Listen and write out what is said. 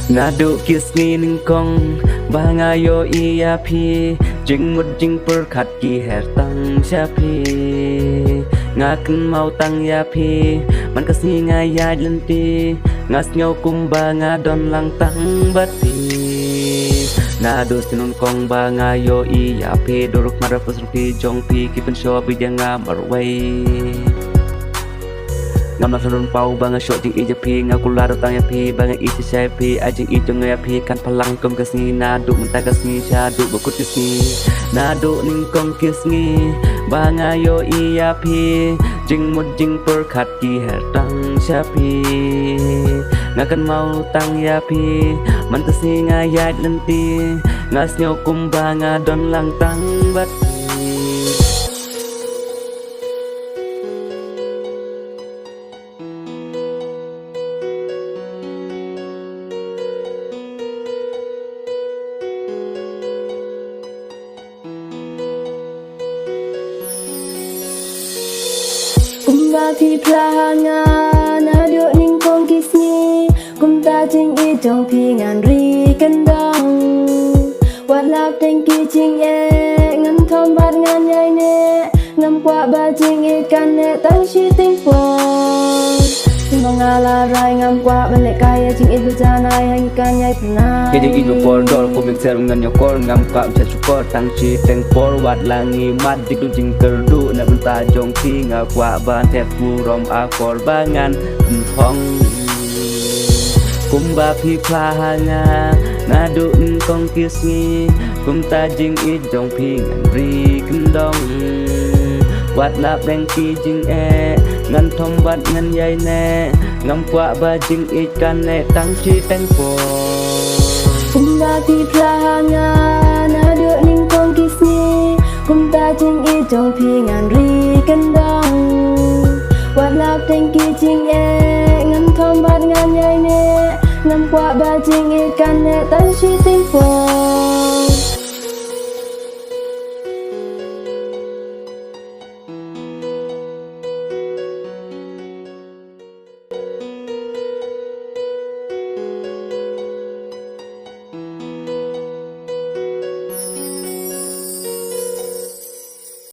Nadu kisni ningkong bangayo iya pi jing mud jing perkat ki her tang syapi ngaken mau tang ya pi man kasni ngaya lenti ngas nyau kumba ngadon lang tang bati Nadu sinun kong bangayo iya pi duruk marapus rupi jong pi kipen syo bidang marway ngam nak sarun pau banga shot jing ija pi ngaku laro tang ya pi banga isi syai pi ajing ijo ngaya pi kan palang kom kasni nadu mentah kasni syadu bukut kisni nadu ning kong kisni banga yo iya pi jing mud jing perkat ki her tang syapi ngakan mau tang ya pi man kasni ngayat lenti ngas nyo kum banga don lang tang bat Kumba pi plahanga nadu ning kong kisni kumta jing I jong pi ngan ri kendong wat lap teng ki jing e ngam thom bat ngan yai ne ngam kwa ba jing I kan ne tang shi ting po mangala rai ngam kwa balik kaya jing I bejana yang kan yai pernah Kejing ijo kordol ko mik ser ngan nyokor ngam ka mcha syukur tang chi teng forward langi mat dik du jing kerdu na benta jong pi nga kwa ban tep rom akor bangan thong kumba pi plahanga nadu kong kisni kumta jing I jong pi ngan ri kendong wat lap deng ki jing e ngan thom bat ngan yai ne ngam kwa ba jing I kan ne tang chi teng po Kumba pi plahanga nadu ning kong kisni kumta jing I jong pi ngan ri kendong wat lap teng ki jing e ngam thom bat ngan yai ne ngam kwa ba jing I kan ne tang shi ting po